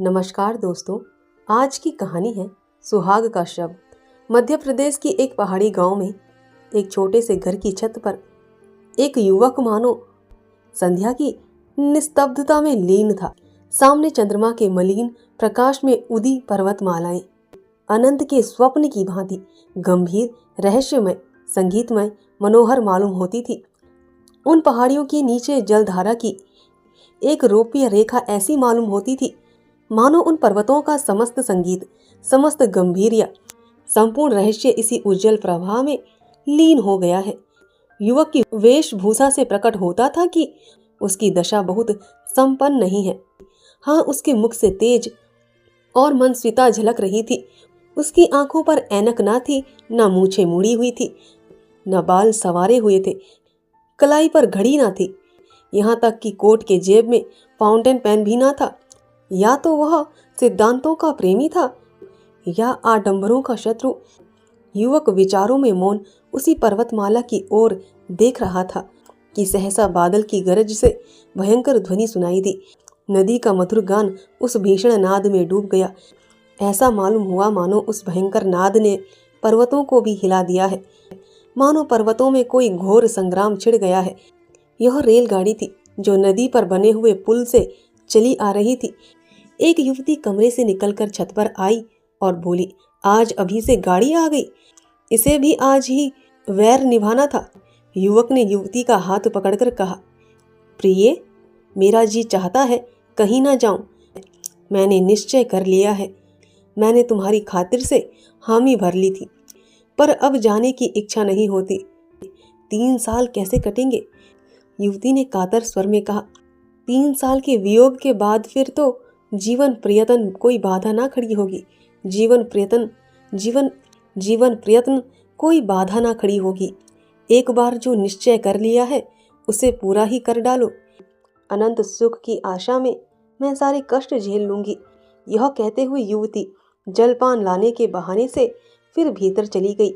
नमस्कार दोस्तों, आज की कहानी है सुहाग का शव। मध्य प्रदेश की एक पहाड़ी गांव में एक छोटे से घर की छत पर एक युवक मानो संध्या की निस्तब्धता में लीन था। सामने चंद्रमा के मलिन प्रकाश में उदी पर्वतमालाएं अनंत के स्वप्न की भांति गंभीर, रहस्यमय, संगीतमय, मनोहर मालूम होती थी। उन पहाड़ियों के नीचे जलधारा की एक रोप्य रेखा ऐसी मालूम होती थी मानो उन पर्वतों का समस्त संगीत, समस्त गंभीर्य, संपूर्ण रहस्य इसी उज्जवल प्रवाह में लीन हो गया है। युवक की वेशभूषा से प्रकट होता था कि उसकी दशा बहुत संपन्न नहीं है। हाँ, उसके मुख से तेज और मनस्विता झलक रही थी। उसकी आंखों पर ऐनक ना थी, न मूछें मुड़ी हुई थी, न बाल संवारे हुए थे, कलाई पर घड़ी ना थी, यहाँ तक कि कोट के जेब में फाउंटेन पेन भी ना था। या तो वह सिद्धांतों का प्रेमी था या आडंबरों का शत्रु। युवक विचारों में मौन उसी पर्वतमाला की ओर देख रहा था कि सहसा बादल की गरज से भयंकर ध्वनि सुनाई दी। नदी का मधुर गान उस भीषण नाद में डूब गया। ऐसा मालूम हुआ मानो उस भयंकर नाद ने पर्वतों को भी हिला दिया है, मानो पर्वतों में कोई घोर संग्राम छिड़ गया है। यह रेलगाड़ी थी जो नदी पर बने हुए पुल से चली आ रही थी। एक युवती कमरे से निकलकर छत पर आई और बोली, आज अभी से गाड़ी आ गई, इसे भी आज ही वैर निभाना था। युवक ने युवती का हाथ पकड़कर कहा, प्रिये, मेरा जी चाहता है कहीं ना जाऊं। मैंने निश्चय कर लिया है। मैंने तुम्हारी खातिर से हामी भर ली थी, पर अब जाने की इच्छा नहीं होती। 3 साल कैसे कटेंगे? युवती ने कातर स्वर में कहा, 3 साल के वियोग के बाद फिर तो जीवन प्रयत्न कोई बाधा ना खड़ी होगी। जीवन प्रयत्न कोई बाधा ना खड़ी होगी। एक बार जो निश्चय कर लिया है उसे पूरा ही कर डालो। अनंत सुख की आशा में मैं सारे कष्ट झेल लूंगी। यह कहते हुए युवती जलपान लाने के बहाने से फिर भीतर चली गई।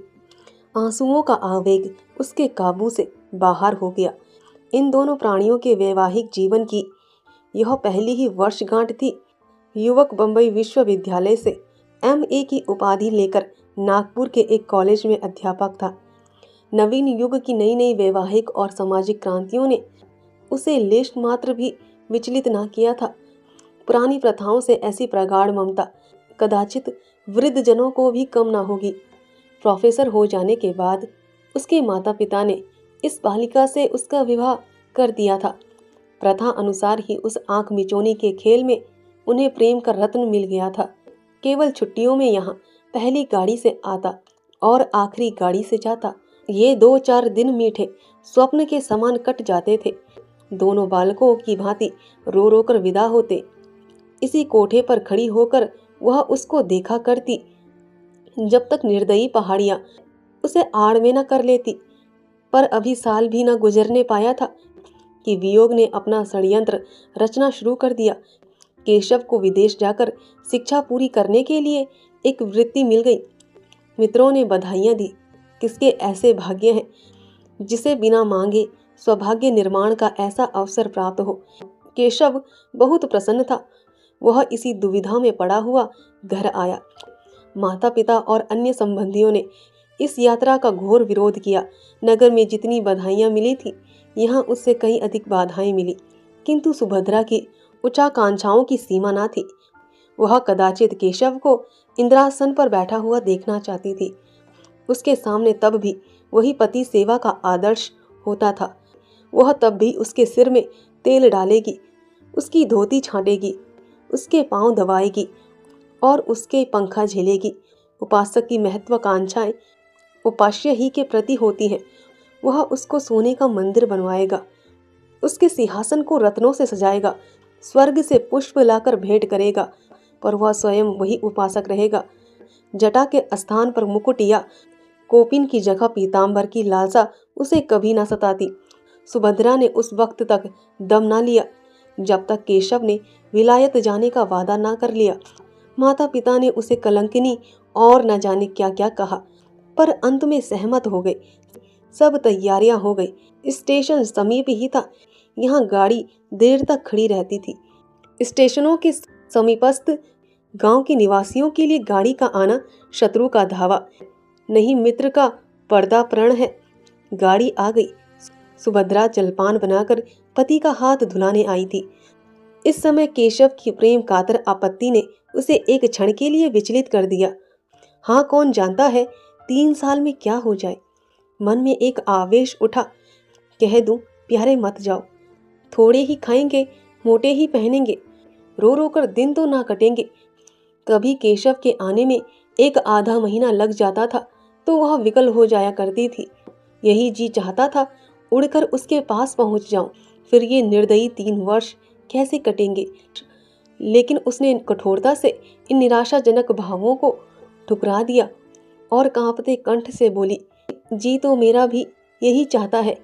आंसुओं का आवेग उसके काबू से बाहर हो गया। इन दोनों प्राणियों के वैवाहिक जीवन की यह पहली ही वर्षगांठ थी। युवक बंबई विश्वविद्यालय से MA की उपाधि लेकर नागपुर के एक कॉलेज में अध्यापक था। नवीन युग की नई नई वैवाहिक और सामाजिक क्रांतियों ने उसे लेश मात्र भी विचलित न किया था। पुरानी प्रथाओं से ऐसी प्रगाढ़ ममता कदाचित वृद्ध जनों को भी कम ना होगी। प्रोफेसर हो जाने के बाद उसके माता पिता ने इस बालिका से उसका विवाह कर दिया था। प्रथा अनुसार ही उस आंख मिचौनी के खेल में उन्हें प्रेम का रत्न मिल गया था। केवल छुट्टियों में यहाँ पहली गाड़ी से आता और आखिरी गाड़ी से जाता। ये 2-4 दिन मीठे स्वप्न के समान कट जाते थे। दोनों बालकों की भांति रो रो कर विदा होते। इसी कोठे पर खड़ी होकर वह उसको देखा करती जब तक निर्दयी पहाड़ियां उसे आड़ में न कर लेती। पर अभी साल भी न गुजरने पाया था कि वियोग ने अपना षड्यंत्र रचना शुरू कर दिया। केशव को विदेश जाकर शिक्षा पूरी करने के लिए एक वृत्ति मिल गई। मित्रों ने बधाइयां दी। किसके ऐसे भाग्य हैं जिसे बिना मांगे सौभाग्य निर्माण का ऐसा अवसर प्राप्त हो। केशव बहुत प्रसन्न था। वह इसी दुविधा में पड़ा हुआ घर आया। माता पिता और अन्य संबंधियों ने इस यात्रा का घोर विरोध किया। नगर में जितनी बधाइयां मिली थी, यहाँ उससे कहीं अधिक बाधाएं मिली। किंतु सुभद्रा की उच्चाकांक्षाओं की सीमा न थी। वह कदाचित केशव को इंद्रासन पर बैठा हुआ देखना चाहती थी। उसके सामने तब भी वही पति सेवा का आदर्श होता था। वह तब भी उसके सिर में तेल डालेगी, उसकी धोती छांटेगी, उसके पांव दबाएगी और उसके पंखा झेलेगी। उपासक की महत्वाकांक्षाएं उपास्य ही के प्रति होती हैं। वह उसको सोने का मंदिर बनवाएगा, उसके सिंहासन को रत्नों से सजाएगा, स्वर्ग से पुष्प लाकर भेंट करेगा, पर वह स्वयं वही उपासक रहेगा। जटा के स्थान पर मुकुट या कोपिन की जगह पीतांबर की लालसा उसे कभी न सताती। सुभद्रा ने उस वक्त तक दम ना लिया जब तक केशव ने विलायत जाने का वादा ना कर लिया। माता पिता ने उसे कलंकिनी और न जाने क्या क्या कहा, पर अंत में सहमत हो गए। सब तैयारियां हो गई। स्टेशन समीप ही था। यहाँ गाड़ी देर तक खड़ी रहती थी। स्टेशनों के समीपस्थ गांव के निवासियों के लिए गाड़ी का आना शत्रु का धावा, नहीं मित्र का पर्दा प्रण है। गाड़ी आ गई। सुभद्रा जलपान बनाकर पति का हाथ धुलाने आई थी। इस समय केशव की प्रेम कातर आपत्ति ने उसे एक क्षण के लिए विचलित कर दिया। हाँ, कौन जानता है 3 साल में क्या हो जाए। मन में एक आवेश उठा। कह दूं, प्यारे मत जाओ, थोड़े ही खाएंगे, मोटे ही पहनेंगे, रो रो कर दिन तो ना कटेंगे। कभी केशव के आने में 1 आधा महीना लग जाता था तो वह विकल हो जाया करती थी। यही जी चाहता था उड़कर उसके पास पहुंच जाऊं। फिर ये निर्दयी 3 वर्ष कैसे कटेंगे। लेकिन उसने कठोरता से इन निराशाजनक भावों को ठुकरा दिया और कांपते कंठ से बोली, जी तो मेरा भी यही चाहता है।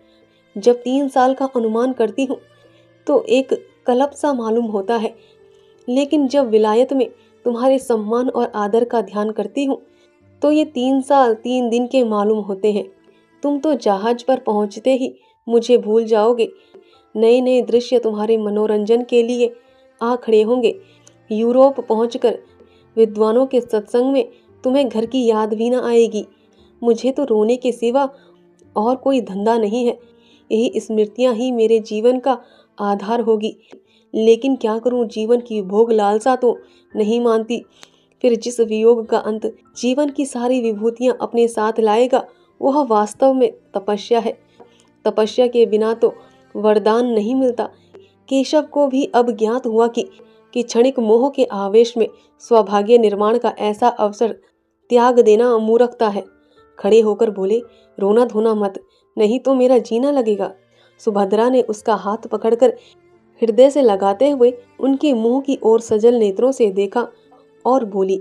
जब 3 साल का अनुमान करती हूँ तो एक कल्प सा मालूम होता है, लेकिन जब विलायत में तुम्हारे सम्मान और आदर का ध्यान करती हूँ तो ये 3 साल 3 दिन के मालूम होते हैं। तुम तो जहाज पर पहुँचते ही मुझे भूल जाओगे। नए नए दृश्य तुम्हारे मनोरंजन के लिए आ खड़े होंगे। यूरोप पहुंचकर विद्वानों के सत्संग में तुम्हें घर की याद भी न आएगी। मुझे तो रोने के सिवा और कोई धंधा नहीं है। यही स्मृतियां ही मेरे जीवन का आधार होगी। लेकिन क्या करूं, जीवन की भोग लालसा तो नहीं मानती। फिर जिस वियोग का अंत जीवन की सारी विभूतियां अपने साथ लाएगा, वह वास्तव में तपस्या है। तपस्या के बिना तो वरदान नहीं मिलता। केशव को भी अब ज्ञात हुआ कि क्षणिक मोह के आवेश में सौभाग्य निर्माण का ऐसा अवसर त्याग देना मूर्खता है। खड़े होकर बोले, रोना धोना मत, नहीं तो मेरा जीना लगेगा। सुभद्रा ने उसका हाथ पकड़कर हृदय से लगाते हुए उनके मुंह की ओर सजल नेत्रों से देखा और बोली,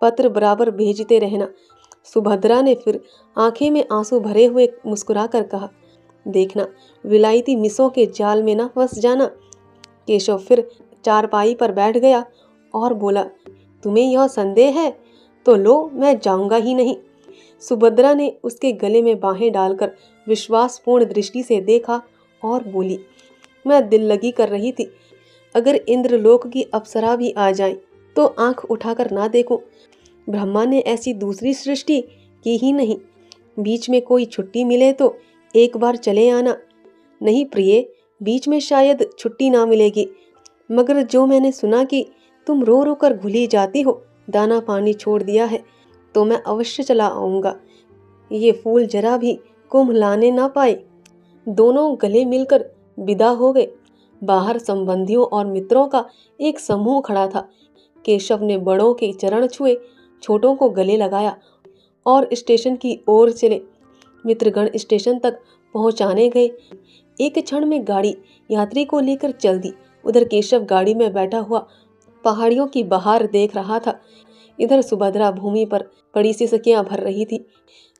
पत्र बराबर भेजते रहना। सुभद्रा ने फिर आंखें में आंसू भरे हुए मुस्कुराकर कहा, देखना विलायती मिसों के जाल में न फंस जाना। केशव फिर चारपाई पर बैठ गया और बोला, तुम्हें यह संदेह है तो लो, मैं जाऊंगा ही नहीं। सुभद्रा ने उसके गले में बाहें डालकर विश्वासपूर्ण दृष्टि से देखा और बोली, मैं दिल लगी कर रही थी, अगर इंद्रलोक की अप्सरा भी आ जाए तो आंख उठाकर ना देखूं। ब्रह्मा ने ऐसी दूसरी सृष्टि की ही नहीं। बीच में कोई छुट्टी मिले तो एक बार चले आना। नहीं प्रिय, बीच में शायद छुट्टी ना मिलेगी, मगर जो मैंने सुना कि तुम रो रो कर घुली जाती हो, दाना पानी छोड़ दिया है, तो मैं अवश्य चला आऊँगा। ये फूल जरा भी कुम्हलाने ना पाए। दोनों गले मिलकर विदा हो गए। बाहर संबंधियों और मित्रों का एक समूह खड़ा था। केशव ने बड़ों के चरण छुए, छोटों को गले लगाया और स्टेशन की ओर चले। मित्रगण स्टेशन तक पहुंचाने गए। एक क्षण में गाड़ी यात्री को लेकर चल दी। उधर केशव गाड़ी में बैठा हुआ पहाड़ियों की बहार देख रहा था। इधर सुभद्रा भूमि पर पड़ी सिसकियां भर रही थी।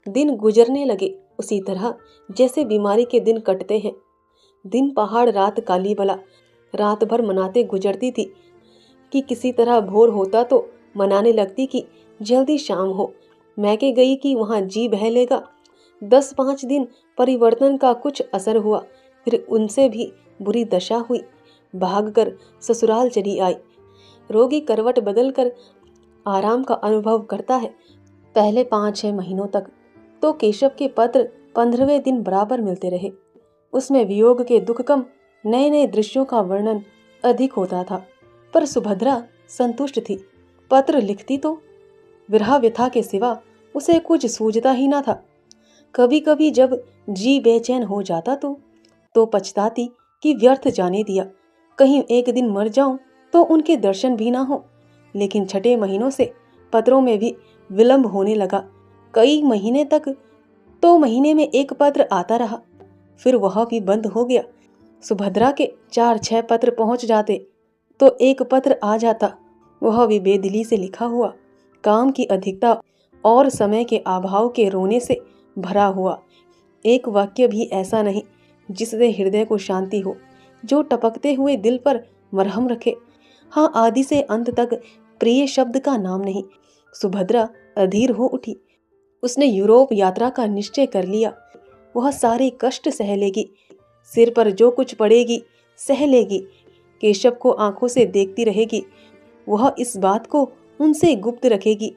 दिन गुजरने लगे उसी तरह जैसे बीमारी के दिन कटते हैं। दिन पहाड़, रात काली बला। रात भर मनाते गुजरती थी कि किसी तरह भोर होता तो मनाने लगती कि जल्दी शाम हो। मैके गई कि वहाँ जी बह लेगा। 10-5 दिन परिवर्तन का कुछ असर हुआ, फिर उनसे भी बुरी दशा हुई। भागकर ससुराल चली आई। रोगी करवट बदलकर आराम का अनुभव करता है। पहले 5-6 महीनों तक तो केशव के पत्र 15वें दिन बराबर मिलते रहे। उसमें वियोग के दुख कम, नए नए दृश्यों का वर्णन अधिक होता था। पर सुभद्रा संतुष्ट थी। पत्र लिखती तो विरह व्यथा के सिवा उसे कुछ सूझता ही ना था। कभी कभी जब जी बेचैन हो जाता तो पछताती कि व्यर्थ जाने दिया। कहीं एक दिन मर जाऊं तो उनके दर्शन भी ना हो। लेकिन 6 महीनों से पत्रों में भी विलंब होने लगा। कई महीने तक तो महीने में एक पत्र आता रहा, फिर वह भी बंद हो गया। सुभद्रा के 4-6 पत्र पहुंच जाते तो एक पत्र आ जाता, वह भी बेदिली से लिखा हुआ, काम की अधिकता और समय के अभाव के रोने से भरा हुआ। एक वाक्य भी ऐसा नहीं जिससे हृदय को शांति हो, जो टपकते हुए दिल पर मरहम रखे। हाँ, आदि से अंत तक प्रिय शब्द का नाम नहीं। सुभद्रा अधीर हो उठी। उसने यूरोप यात्रा का निश्चय कर लिया। वह सारे कष्ट सह लेगी, सिर पर जो कुछ पड़ेगी सह लेगी। केशव को आंखों से देखती रहेगी, वह इस बात को उनसे गुप्त रखेगी,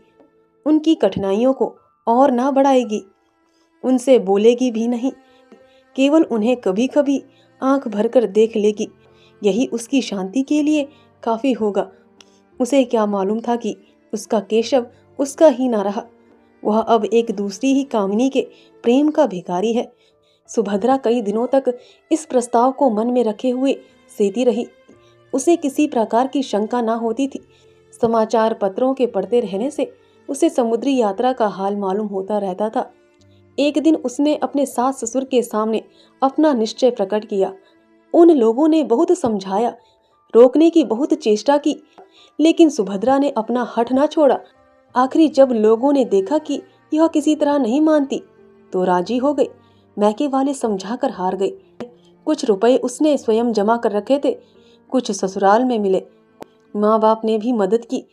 उनकी कठिनाइयों को और ना बढ़ाएगी, उनसे बोलेगी भी नहीं, केवल उन्हें कभी कभी आंख भरकर देख लेगी। यही उसकी शांति के लिए काफी होगा। उसे क्या मालूम था कि उसका केशव उसका ही ना रहा, वह अब एक दूसरी ही कामिनी के प्रेम का भिखारी है। सुभद्रा कई दिनों तक इस प्रस्ताव को मन में रखे हुए सेती रही। उसे किसी प्रकार की शंका ना होती थी। समाचार पत्रों के पढ़ते रहने से उसे समुद्री यात्रा का हाल मालूम होता रहता था। एक दिन उसने अपने सास ससुर के सामने अपना निश्चय प्रकट किया। उन लोगों ने बहुत समझाया, रोकने की बहुत चेष्टा की, लेकिन सुभद्रा ने अपना हठ ना छोड़ा। आखिरी जब लोगों ने देखा कि यह किसी तरह नहीं मानती, तो राजी हो गई। मैके वाले समझाकर हार गए। कुछ रुपए उसने स्वयं जमा कर रखे थे, कुछ ससुराल में मिले। माँ बाप ने भी मदद की।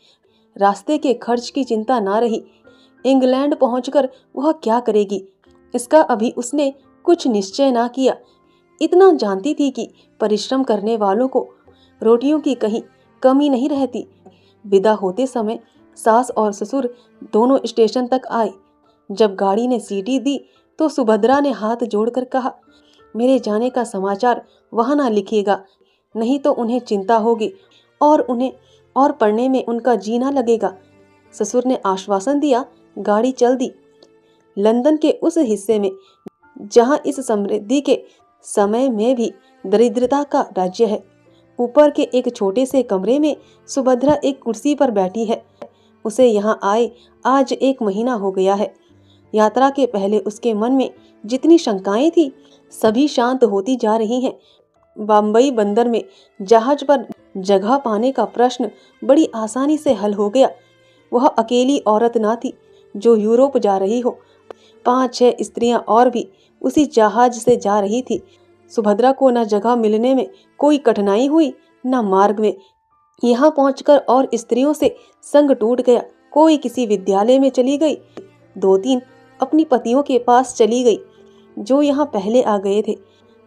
रास्ते के खर्च की चिंता ना रही। इंग्लैंड पहुंचकर वह क्या करेगी, इसका अभी उसने कुछ निश्चय ना किया। इतना जानती थी कि परिश्रम करने वालों को रोटियों की कहीं कमी नहीं रहती। विदा होते समय सास और ससुर दोनों स्टेशन तक आए। जब गाड़ी ने सीटी दी तो सुभद्रा ने हाथ जोड़कर कहा, मेरे जाने का समाचार वहां ना लिखिएगा, नहीं तो उन्हें चिंता होगी और उन्हें और पढ़ने में उनका जी ना लगेगा। ससुर ने आश्वासन दिया। गाड़ी चल दी। लंदन के उस हिस्से में जहां इस समृद्धि के समय में भी दरिद्रता का राज्य है। ऊपर के एक छोटे से कमरे में सुभद्रा एक कुर्सी पर बैठी है। उसे यहाँ आए आज 1 महीना हो गया है। यात्रा के पहले उसके मन में जितनी शंकाएं थी, सभी शांत होती जा रही हैं। बम्बई बंदर में जहाज पर जगह पाने का प्रश्न बड़ी आसानी से हल हो गया। वह अकेली औरत ना थी जो यूरोप जा रही हो। 5-6 स्त्रियां और भी उसी जहाज से जा रही थी। सुभद्रा को न जगह मिलने में कोई कठिनाई हुई, न मार्ग में। यहाँ पहुंचकर और स्त्रियों से संग टूट गया। कोई किसी विद्यालय में चली गई, 2-3 अपनी पतियों के पास चली गई जो यहाँ पहले आ गए थे।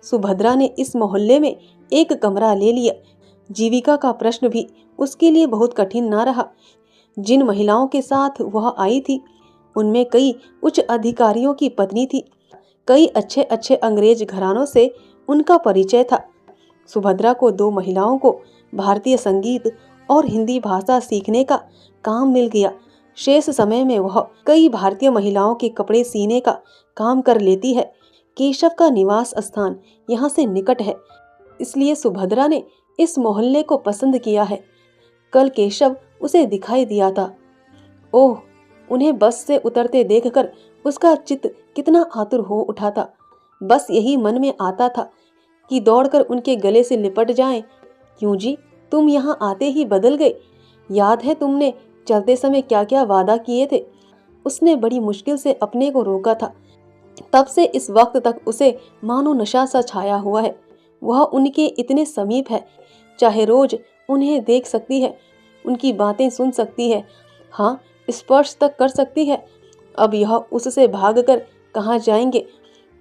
सुभद्रा ने इस मोहल्ले में एक कमरा ले लिया। जीविका का प्रश्न भी उसके लिए बहुत कठिन ना रहा। जिन महिलाओं के साथ वह आई थी, उनमें कई उच्च अधिकारियों की पत्नी थी। कई अच्छे अच्छे अंग्रेज घरानों से उनका परिचय था। सुभद्रा को 2 महिलाओं को भारतीय संगीत और हिंदी भाषा सीखने का काम मिल गया। शेष समय में वह कई भारतीय महिलाओं के कपड़े सीने का काम कर लेती है। केशव का निवास स्थान यहाँ से निकट है, इसलिए सुभद्रा ने इस मोहल्ले को पसंद किया है। कल केशव उसे दिखाई दिया था। ओह, उन्हें बस से उतरते देखकर उसका चित्त कितना आतुर हो उठा था। बस यही मन में आता था कि दौड़कर उनके गले से लिपट जाएं। क्यों जी, तुम यहाँ आते ही बदल गए। याद है तुमने चलते समय क्या क्या वादा किए थे। उसने बड़ी मुश्किल से अपने को रोका था। तब से इस वक्त तक उसे मानो नशा सा छाया हुआ है। वह उनके इतने समीप है, चाहे रोज उन्हें देख सकती है, उनकी बातें सुन सकती है, हाँ, स्पर्श तक कर सकती है। अब यह उससे भागकर कहाँ जाएंगे।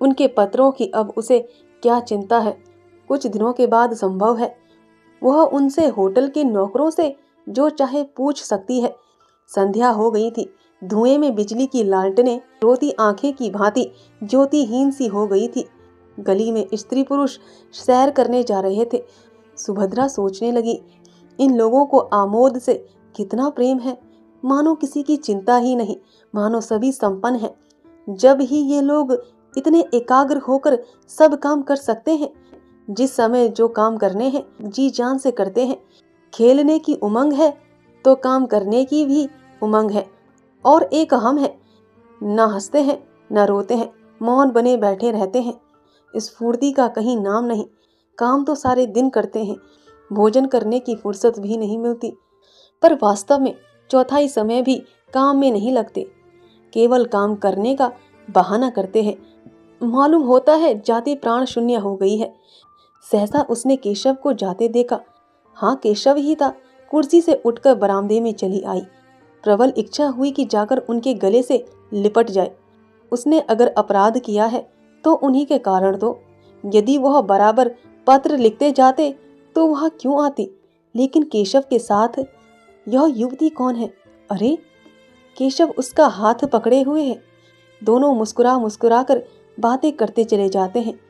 उनके पत्रों की अब उसे क्या चिंता है। कुछ दिनों के बाद संभव है वह उनसे होटल के नौकरों से जो चाहे पूछ सकती है। संध्या हो गई थी। धुएं में बिजली की लालटेनें रोती आंखें की भांति ज्योतिहीन सी हो गई थी। गली में स्त्री पुरुष सैर करने जा रहे थे। सुभद्रा सोचने लगी, इन लोगों को आमोद से कितना प्रेम है। मानो किसी की चिंता ही नहीं, मानो सभी संपन्न हैं। जब ही ये लोग इतने एकाग्र होकर सब काम कर सकते हैं, जिस समय जो काम करने हैं जी जान से करते हैं। खेलने की उमंग है तो काम करने की भी उमंग है। और एक हम है, न हंसते हैं न रोते हैं, मौन बने बैठे रहते हैं। स्फूर्ति का कहीं नाम नहीं। काम तो सारे दिन करते हैं, भोजन करने की फुर्सत भी नहीं मिलती। पर वास्तव में चौथाई समय भी काम में नहीं लगते, केवल काम करने का बहाना करते हैं। मालूम होता है जाति प्राण शून्य हो गई है। सहसा उसने केशव को जाते देखा। हाँ, केशव ही था। कुर्सी से उठकर बरामदे में चली आई। प्रबल इच्छा हुई कि जाकर उनके गले से लिपट जाए। उसने अगर अपराध किया है तो उन्हीं के कारण तो। यदि वह बराबर पत्र लिखते जाते तो वह क्यों आती। लेकिन केशव के साथ यह युवती कौन है? अरे, केशव उसका हाथ पकड़े हुए है। दोनों मुस्कुरा मुस्कुरा कर बातें करते चले जाते हैं।